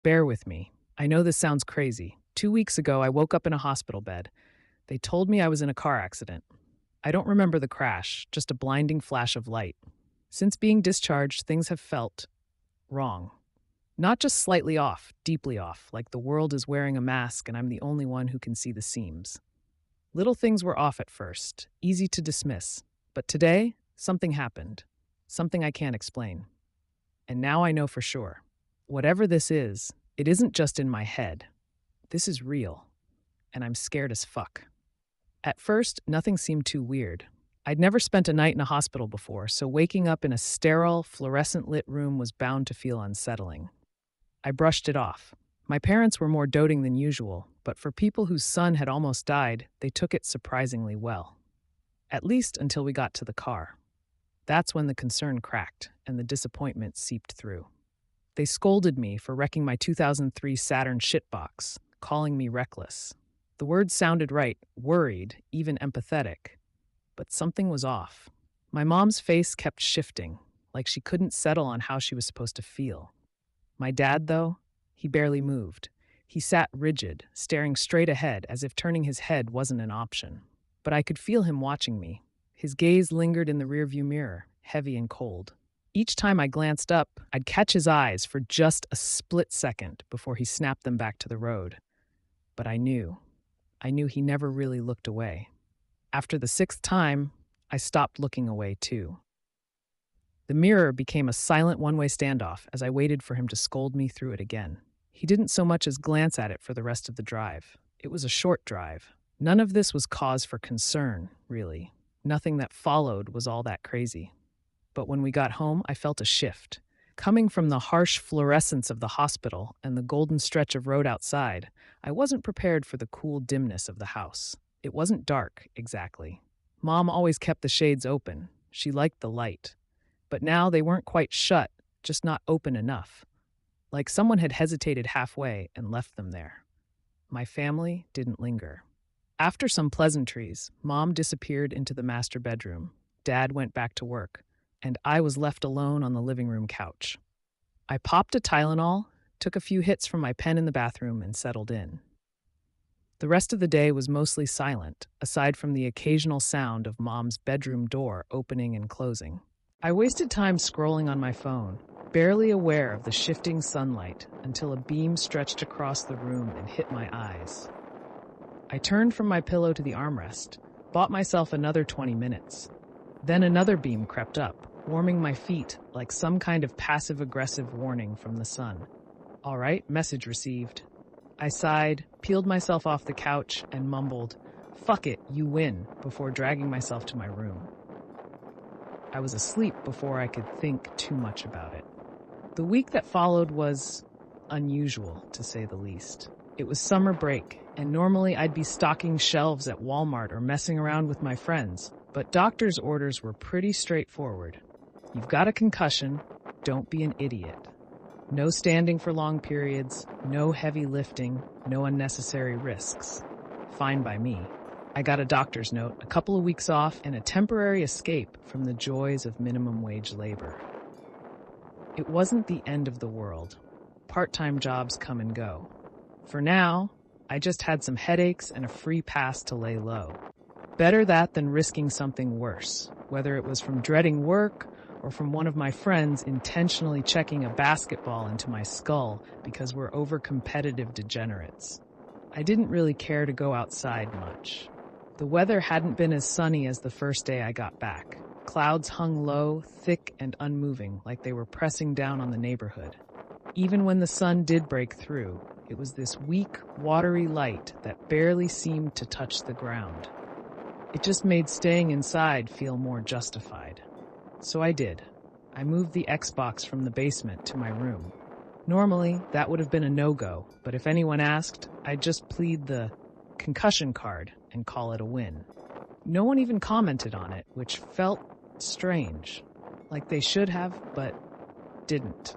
Bear with me. I know this sounds crazy. 2 weeks ago, I woke up in a hospital bed. They told me I was in a car accident. I don't remember the crash, just a blinding flash of light. Since being discharged, things have felt wrong. Not just slightly off, deeply off, like the world is wearing a mask and I'm the only one who can see the seams. Little things were off at first, easy to dismiss. But today, something happened. Something I can't explain. And now I know for sure. Whatever this is, it isn't just in my head. This is real. And I'm scared as fuck. At first, nothing seemed too weird. I'd never spent a night in a hospital before, so waking up in a sterile, fluorescent lit room was bound to feel unsettling. I brushed it off. My parents were more doting than usual, but for people whose son had almost died, they took it surprisingly well. At least until we got to the car. That's when the concern cracked and the disappointment seeped through. They scolded me for wrecking my 2003 Saturn shitbox, calling me reckless. The words sounded right, worried, even empathetic. But something was off. My mom's face kept shifting, like she couldn't settle on how she was supposed to feel. My dad, though, he barely moved. He sat rigid, staring straight ahead as if turning his head wasn't an option. But I could feel him watching me. His gaze lingered in the rearview mirror, heavy and cold. Each time I glanced up, I'd catch his eyes for just a split second before he snapped them back to the road. But I knew he never really looked away. After the sixth time, I stopped looking away too. The mirror became a silent one-way standoff as I waited for him to scold me through it again. He didn't so much as glance at it for the rest of the drive. It was a short drive. None of this was cause for concern, really. Nothing that followed was all that crazy. But when we got home, I felt a shift. Coming from the harsh fluorescence of the hospital and the golden stretch of road outside, I wasn't prepared for the cool dimness of the house. It wasn't dark, exactly. Mom always kept the shades open. She liked the light. But now they weren't quite shut, just not open enough. Like someone had hesitated halfway and left them there. My family didn't linger. After some pleasantries, Mom disappeared into the master bedroom. Dad went back to work, and I was left alone on the living room couch. I popped a Tylenol, took a few hits from my pen in the bathroom, and settled in. The rest of the day was mostly silent, aside from the occasional sound of Mom's bedroom door opening and closing. I wasted time scrolling on my phone, barely aware of the shifting sunlight until a beam stretched across the room and hit my eyes. I turned from my pillow to the armrest, bought myself another 20 minutes. Then another beam crept up, warming my feet like some kind of passive-aggressive warning from the sun. All right, message received. I sighed, peeled myself off the couch, and mumbled, "Fuck it, you win," before dragging myself to my room. I was asleep before I could think too much about it. The week that followed was unusual, to say the least. It was summer break, and normally I'd be stocking shelves at Walmart or messing around with my friends, but doctor's orders were pretty straightforward. You've got a concussion, don't be an idiot. No standing for long periods, no heavy lifting, no unnecessary risks. Fine by me. I got a doctor's note, a couple of weeks off, and a temporary escape from the joys of minimum wage labor. It wasn't the end of the world. Part-time jobs come and go. For now, I just had some headaches and a free pass to lay low. Better that than risking something worse, whether it was from dreading work or from one of my friends intentionally checking a basketball into my skull because we're over-competitive degenerates. I didn't really care to go outside much. The weather hadn't been as sunny as the first day I got back. Clouds hung low, thick and unmoving, like they were pressing down on the neighborhood. Even when the sun did break through, it was this weak, watery light that barely seemed to touch the ground. It just made staying inside feel more justified. So I did. I moved the Xbox from the basement to my room. Normally, that would have been a no-go, but if anyone asked, I'd just plead the concussion card and call it a win. No one even commented on it, which felt strange. Like they should have, but didn't.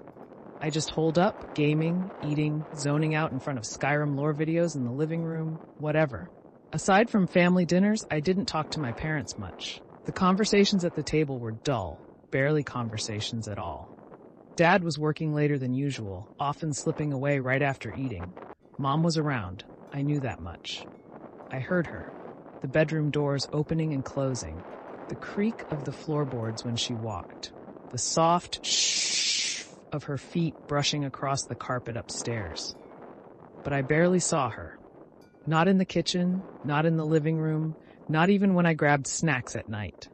I just holed up, gaming, eating, zoning out in front of Skyrim lore videos in the living room, whatever. Aside from family dinners, I didn't talk to my parents much. The conversations at the table were dull, barely conversations at all. Dad was working later than usual, often slipping away right after eating. Mom was around. I knew that much. I heard her, the bedroom doors opening and closing, the creak of the floorboards when she walked, the soft shh of her feet brushing across the carpet upstairs. But I barely saw her. Not in the kitchen, not in the living room, not even when I grabbed snacks at night.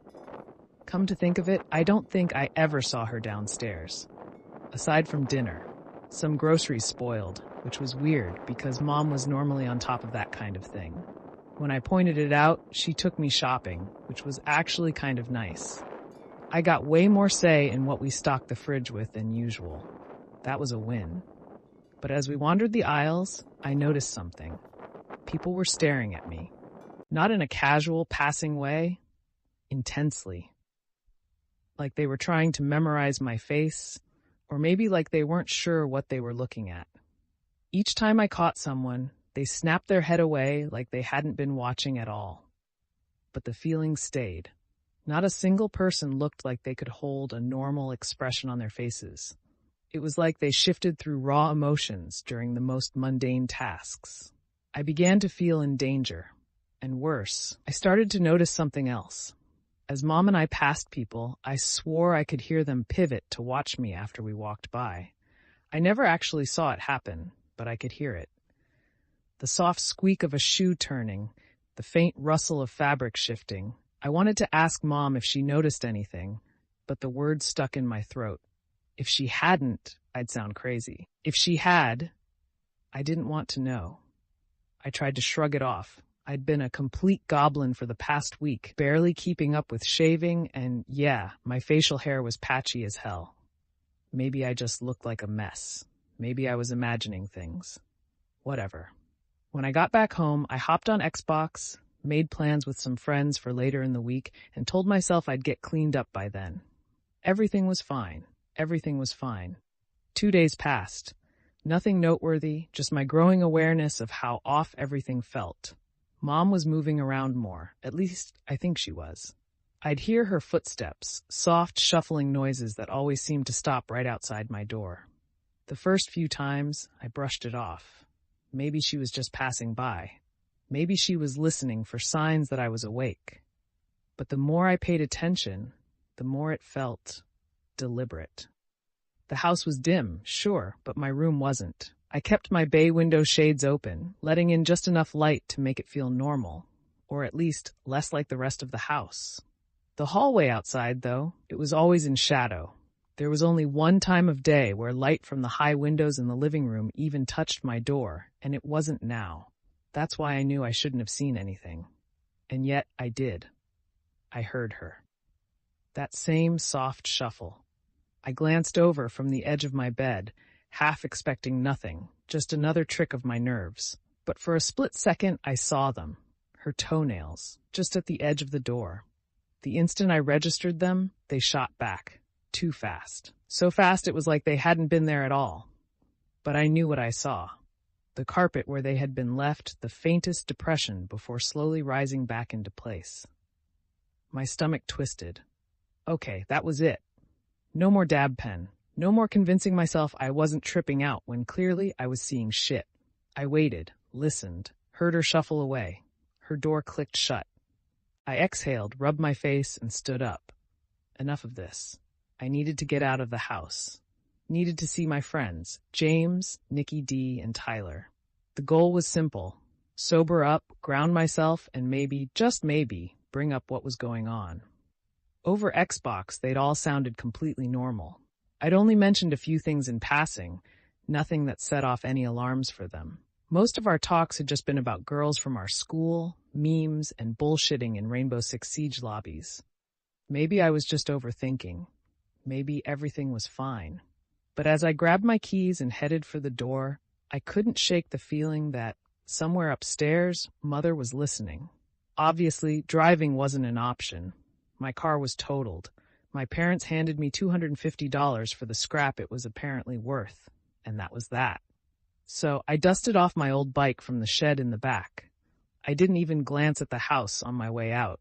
Come to think of it, I don't think I ever saw her downstairs. Aside from dinner, some groceries spoiled, which was weird because Mom was normally on top of that kind of thing. When I pointed it out, she took me shopping, which was actually kind of nice. I got way more say in what we stocked the fridge with than usual. That was a win. But as we wandered the aisles, I noticed something. People were staring at me. Not in a casual, passing way, intensely. Like they were trying to memorize my face, or maybe like they weren't sure what they were looking at. Each time I caught someone, they snapped their head away like they hadn't been watching at all. But the feeling stayed. Not a single person looked like they could hold a normal expression on their faces. It was like they shifted through raw emotions during the most mundane tasks. I began to feel in danger. And worse, I started to notice something else. As Mom and I passed people, I swore I could hear them pivot to watch me after we walked by. I never actually saw it happen, but I could hear it. The soft squeak of a shoe turning, the faint rustle of fabric shifting. I wanted to ask Mom if she noticed anything, but the words stuck in my throat. If she hadn't, I'd sound crazy. If she had, I didn't want to know. I tried to shrug it off. I'd been a complete goblin for the past week, barely keeping up with shaving, and yeah, my facial hair was patchy as hell. Maybe I just looked like a mess. Maybe I was imagining things. Whatever. When I got back home, I hopped on Xbox, made plans with some friends for later in the week, and told myself I'd get cleaned up by then. Everything was fine. Everything was fine. 2 days passed. Nothing noteworthy, just my growing awareness of how off everything felt. Mom was moving around more, at least I think she was. I'd hear her footsteps, soft shuffling noises that always seemed to stop right outside my door. The first few times, I brushed it off. Maybe she was just passing by. Maybe she was listening for signs that I was awake. But the more I paid attention, the more it felt deliberate. The house was dim, sure, but my room wasn't. I kept my bay window shades open, letting in just enough light to make it feel normal, or at least less like the rest of the house. The hallway outside, though, it was always in shadow. There was only one time of day where light from the high windows in the living room even touched my door, and it wasn't now. That's why I knew I shouldn't have seen anything. And yet I did. I heard her. That same soft shuffle. I glanced over from the edge of my bed, half expecting nothing, just another trick of my nerves. But for a split second, I saw them, her toenails, just at the edge of the door. The instant I registered them, they shot back, too fast. So fast it was like they hadn't been there at all. But I knew what I saw. The carpet where they had been left the faintest depression before slowly rising back into place. My stomach twisted. Okay, that was it. No more dab pen. No more convincing myself I wasn't tripping out when clearly I was seeing shit. I waited, listened, heard her shuffle away. Her door clicked shut. I exhaled, rubbed my face, and stood up. Enough of this. I needed to get out of the house. Needed to see my friends, James, Nikki D, and Tyler. The goal was simple. Sober up, ground myself, and maybe, just maybe, bring up what was going on. Over Xbox, they'd all sounded completely normal. I'd only mentioned a few things in passing, nothing that set off any alarms for them. Most of our talks had just been about girls from our school, memes, and bullshitting in Rainbow Six Siege lobbies. Maybe I was just overthinking. Maybe everything was fine. But as I grabbed my keys and headed for the door, I couldn't shake the feeling that, somewhere upstairs, Mother was listening. Obviously, driving wasn't an option. My car was totaled. My parents handed me $250 for the scrap it was apparently worth, and that was that. So I dusted off my old bike from the shed in the back. I didn't even glance at the house on my way out.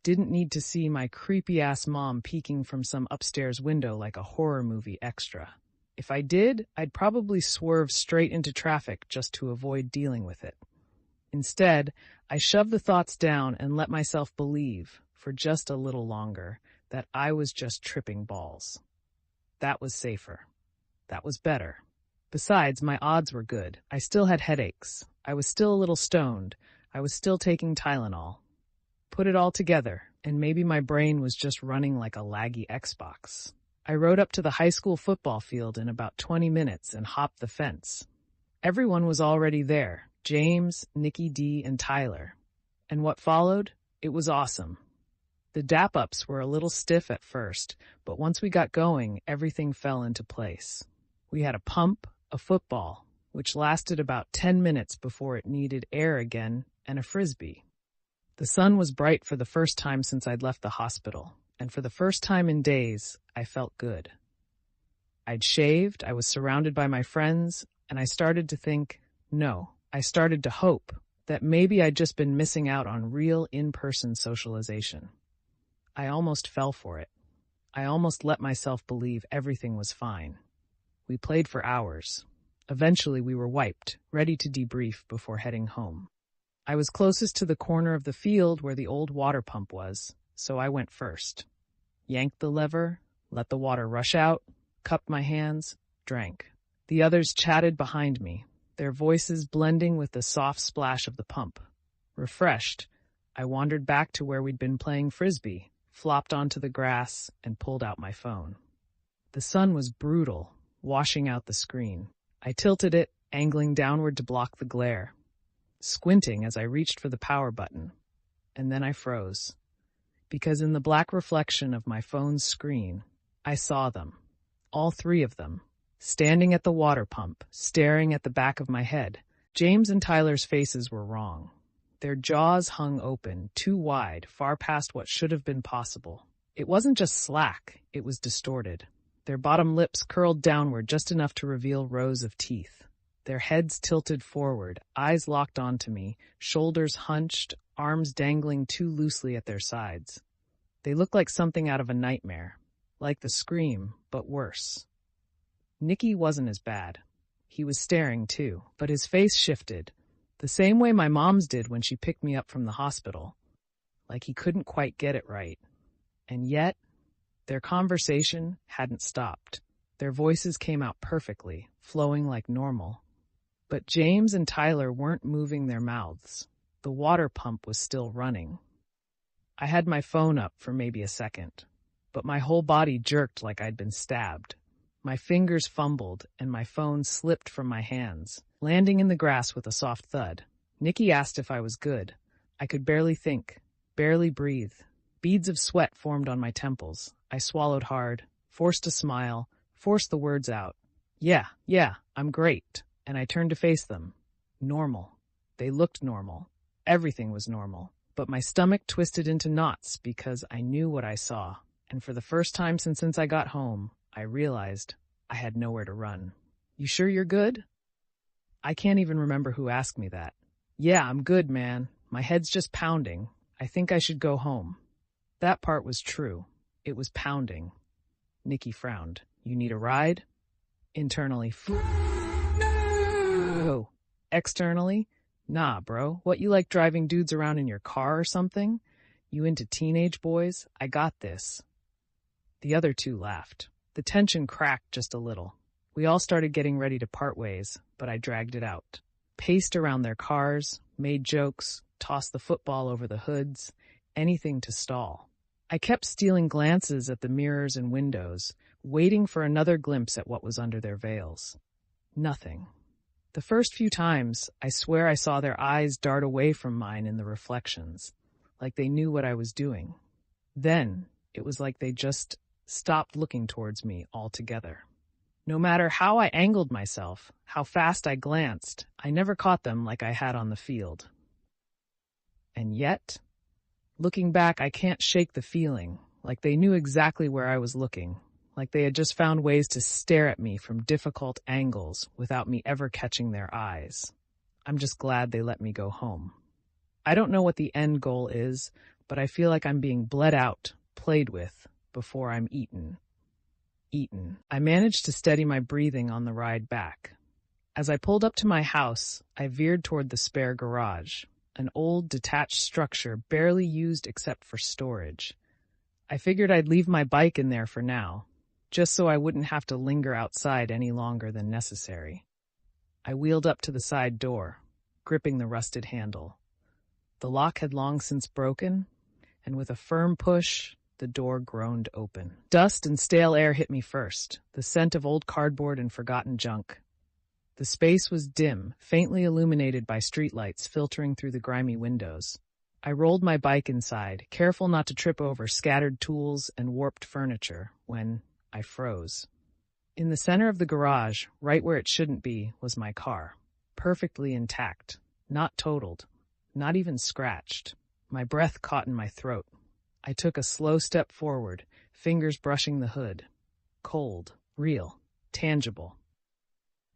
Didn't need to see my creepy-ass mom peeking from some upstairs window like a horror movie extra. If I did, I'd probably swerve straight into traffic just to avoid dealing with it. Instead, I shoved the thoughts down and let myself believe, for just a little longer, that I was just tripping balls. That was safer. That was better. Besides, my odds were good. I still had headaches. I was still a little stoned. I was still taking Tylenol. Put it all together, and maybe my brain was just running like a laggy Xbox. I rode up to the high school football field in about 20 minutes and hopped the fence. Everyone was already there. James, Nikki D, and Tyler. And what followed? It was awesome. The dap-ups were a little stiff at first, but once we got going, everything fell into place. We had a pump, a football, which lasted about 10 minutes before it needed air again, and a frisbee. The sun was bright for the first time since I'd left the hospital, and for the first time in days, I felt good. I'd shaved, I was surrounded by my friends, and I started to think, no, I started to hope that maybe I'd just been missing out on real in-person socialization. I almost fell for it. I almost let myself believe everything was fine. We played for hours. Eventually we were wiped, ready to debrief before heading home. I was closest to the corner of the field where the old water pump was, so I went first. Yanked the lever, let the water rush out, cupped my hands, drank. The others chatted behind me, their voices blending with the soft splash of the pump. Refreshed, I wandered back to where we'd been playing frisbee, flopped onto the grass, and pulled out my phone. The sun was brutal, washing out the screen. I tilted it, angling downward to block the glare, squinting as I reached for the power button. And then I froze, because in the black reflection of my phone's screen, I saw them, all three of them, standing at the water pump, staring at the back of my head. James and Tyler's faces were wrong. Their jaws hung open, too wide, far past what should have been possible. It wasn't just slack, it was distorted. Their bottom lips curled downward just enough to reveal rows of teeth. Their heads tilted forward, eyes locked onto me, shoulders hunched, arms dangling too loosely at their sides. They looked like something out of a nightmare, like The Scream, but worse. Nicky wasn't as bad. He was staring too, but his face shifted, the same way my mom's did when she picked me up from the hospital, like he couldn't quite get it right. And yet, their conversation hadn't stopped. Their voices came out perfectly, flowing like normal. But James and Tyler weren't moving their mouths. The water pump was still running. I had my phone up for maybe a second, but my whole body jerked like I'd been stabbed. My fingers fumbled, and my phone slipped from my hands, landing in the grass with a soft thud. Nicky asked if I was good. I could barely think, barely breathe. Beads of sweat formed on my temples. I swallowed hard, forced a smile, forced the words out. Yeah, I'm great. And I turned to face them. Normal. They looked normal. Everything was normal. But my stomach twisted into knots because I knew what I saw. And for the first time since I got home, I realized I had nowhere to run. You sure you're good? I can't even remember who asked me that. Yeah, I'm good, man. My head's just pounding. I think I should go home. That part was true. It was pounding. Nicky frowned. You need a ride? Internally, no. Externally, nah, bro. What, you like driving dudes around in your car or something? You into teenage boys? I got this. The other two laughed. The tension cracked just a little. We all started getting ready to part ways, but I dragged it out. Paced around their cars, made jokes, tossed the football over the hoods, anything to stall. I kept stealing glances at the mirrors and windows, waiting for another glimpse at what was under their veils. Nothing. The first few times, I swear I saw their eyes dart away from mine in the reflections, like they knew what I was doing. Then, it was like they just stopped looking towards me altogether. No matter how I angled myself, how fast I glanced, I never caught them like I had on the field. And yet, looking back, I can't shake the feeling, like they knew exactly where I was looking, like they had just found ways to stare at me from difficult angles without me ever catching their eyes. I'm just glad they let me go home. I don't know what the end goal is, but I feel like I'm being bled out, played with, before I'm eaten. eaten. I managed to steady my breathing on the ride back. As I pulled up to my house, I veered toward the spare garage, an old detached structure barely used except for storage. I figured I'd leave my bike in there for now, just so I wouldn't have to linger outside any longer than necessary. I wheeled up to the side door, gripping the rusted handle. The lock had long since broken, and with a firm push, the door groaned open. Dust and stale air hit me first, the scent of old cardboard and forgotten junk. The space was dim, faintly illuminated by streetlights filtering through the grimy windows. I rolled my bike inside, careful not to trip over scattered tools and warped furniture, when I froze. In the center of the garage, right where it shouldn't be, was my car, perfectly intact, not totaled, not even scratched. My breath caught in my throat. I took a slow step forward, fingers brushing the hood. Cold, real, tangible.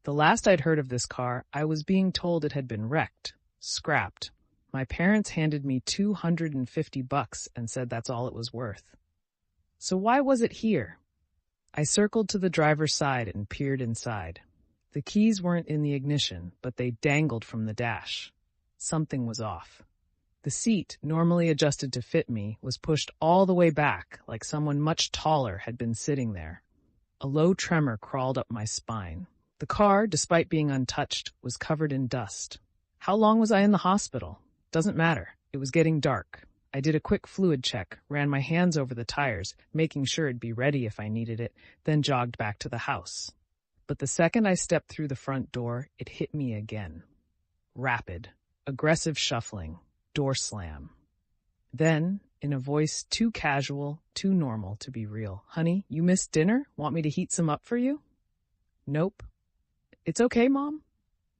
The last I'd heard of this car, I was being told it had been wrecked, scrapped. My parents handed me $250 and said that's all it was worth. So why was it here? I circled to the driver's side and peered inside. The keys weren't in the ignition, but they dangled from the dash. Something was off. The seat, normally adjusted to fit me, was pushed all the way back, like someone much taller had been sitting there. A low tremor crawled up my spine. The car, despite being untouched, was covered in dust. How long was I in the hospital? Doesn't matter. It was getting dark. I did a quick fluid check, ran my hands over the tires, making sure it'd be ready if I needed it, then jogged back to the house. But the second I stepped through the front door, it hit me again. Rapid, aggressive shuffling, door slam. Then, in a voice too casual, too normal to be real, "Honey, you missed dinner? Want me to heat some up for you?" "Nope." "It's okay, Mom?"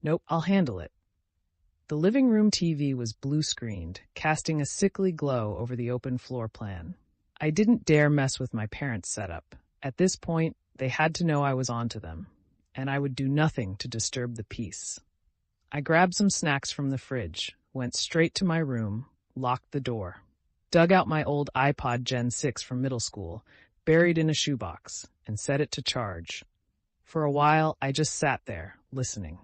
"Nope, I'll handle it." The living room TV was blue-screened, casting a sickly glow over the open floor plan. I didn't dare mess with my parents' setup. At this point, they had to know I was onto them, and I would do nothing to disturb the peace. I grabbed some snacks from the fridge, went straight to my room, locked the door, dug out my old iPod Gen 6 from middle school, buried in a shoebox, and set it to charge. For a while, I just sat there, listening.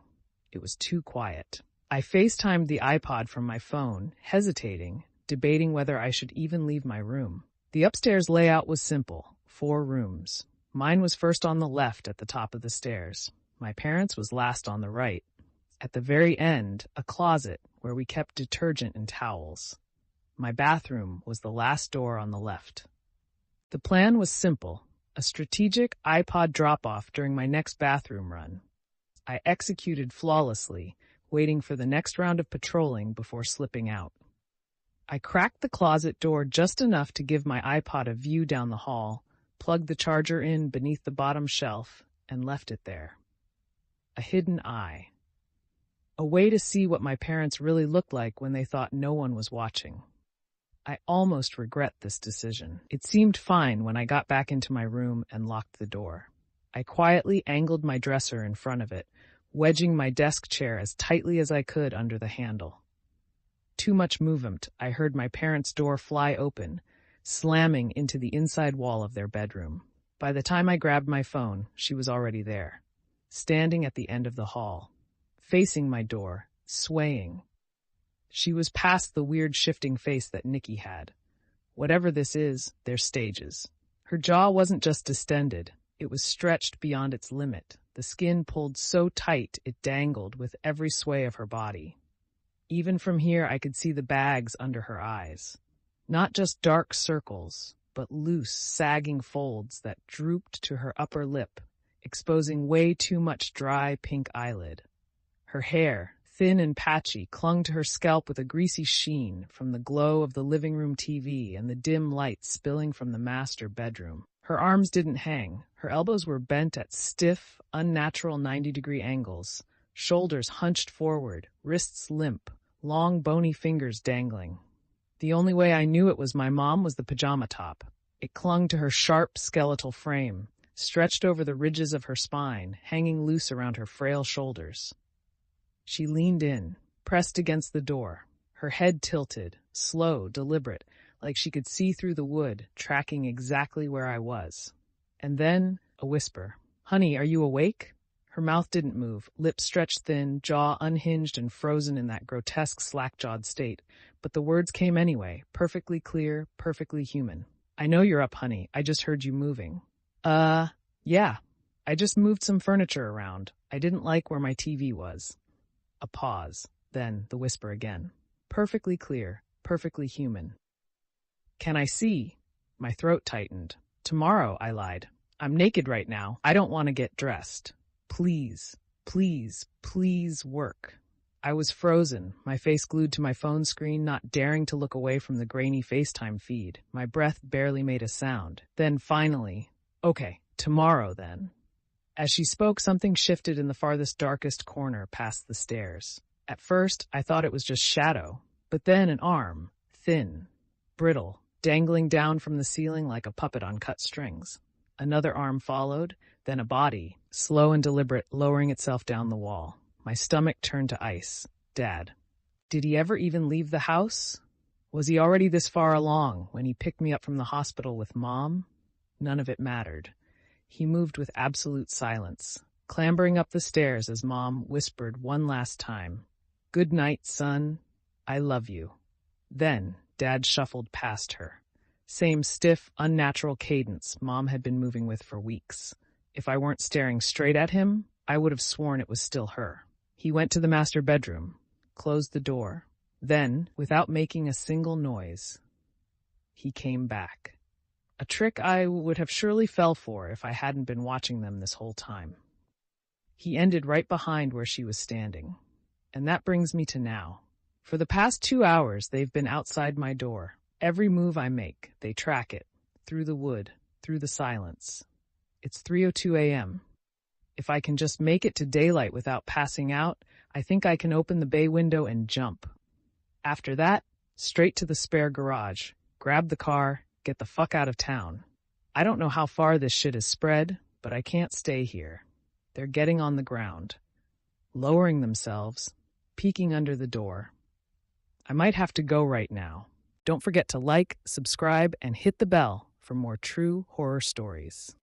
It was too quiet. I FaceTimed the iPod from my phone, hesitating, debating whether I should even leave my room. The upstairs layout was simple, 4 rooms. Mine was first on the left at the top of the stairs. My parents' was last on the right. At the very end, a closet where we kept detergent and towels. My bathroom was the last door on the left. The plan was simple, a strategic iPod drop-off during my next bathroom run. I executed flawlessly, waiting for the next round of patrolling before slipping out. I cracked the closet door just enough to give my iPod a view down the hall, plugged the charger in beneath the bottom shelf, and left it there. A hidden eye. A way to see what my parents really looked like when they thought no one was watching. I almost regret this decision. It seemed fine when I got back into my room and locked the door. I quietly angled my dresser in front of it, wedging my desk chair as tightly as I could under the handle. Too much movement, I heard my parents' door fly open, slamming into the inside wall of their bedroom. By the time I grabbed my phone, she was already there, standing at the end of the hall, facing my door, swaying. She was past the weird shifting face that Nikki had. Whatever this is, there's stages. Her jaw wasn't just distended, it was stretched beyond its limit. The skin pulled so tight it dangled with every sway of her body. Even from here, I could see the bags under her eyes. Not just dark circles, but loose, sagging folds that drooped to her upper lip, exposing way too much dry pink eyelid. Her hair, thin and patchy, clung to her scalp with a greasy sheen from the glow of the living room TV and the dim light spilling from the master bedroom. Her arms didn't hang. Her elbows were bent at stiff, unnatural 90-degree angles, shoulders hunched forward, wrists limp, long bony fingers dangling. The only way I knew it was my mom was the pajama top. It clung to her sharp, skeletal frame, stretched over the ridges of her spine, hanging loose around her frail shoulders. She leaned in, pressed against the door, her head tilted, slow, deliberate, like she could see through the wood, tracking exactly where I was. And then, A whisper. Honey, are you awake? Her mouth didn't move, lips stretched thin, jaw unhinged and frozen in that grotesque slack-jawed state. But the words came anyway, perfectly clear, perfectly human. I know you're up, honey. I just heard you moving. Yeah. I just moved some furniture around. I didn't like where my TV was. A pause. Then the whisper again. Perfectly clear, perfectly human. Can I see? My throat tightened. Tomorrow, I lied. I'm naked right now. I don't want to get dressed. Please, please, please work. I was frozen, my face glued to my phone screen, not daring to look away from the grainy FaceTime feed. My breath barely made a sound. Then finally, okay, tomorrow then. As she spoke, something shifted in the farthest, darkest corner past the stairs. At first, I thought it was just shadow, but then an arm, thin, brittle, dangling down from the ceiling like a puppet on cut strings. Another arm followed, then a body, slow and deliberate, lowering itself down the wall. My stomach turned to ice. Dad. Did he ever even leave the house? Was he already this far along when he picked me up from the hospital with Mom? None of it mattered. He moved with absolute silence, clambering up the stairs as Mom whispered one last time, "Good night, son. I love you." Then Dad shuffled past her. Same stiff, unnatural cadence Mom had been moving with for weeks. If I weren't staring straight at him, I would have sworn it was still her. He went to the master bedroom, closed the door. Then, without making a single noise, he came back. A trick I would have surely fell for if I hadn't been watching them this whole time. He ended right behind where she was standing. And that brings me to now. For the past 2 hours, they've been outside my door. Every move I make, they track it. Through the wood, through the silence. It's 3:02 a.m. If I can just make it to daylight without passing out, I think I can open the bay window and jump. After that, straight to the spare garage, grab the car, get the fuck out of town. I don't know how far this shit is spread, but I can't stay here. They're getting on the ground, lowering themselves, peeking under the door. I might have to go right now. Don't forget to like, subscribe, and hit the bell for more true horror stories.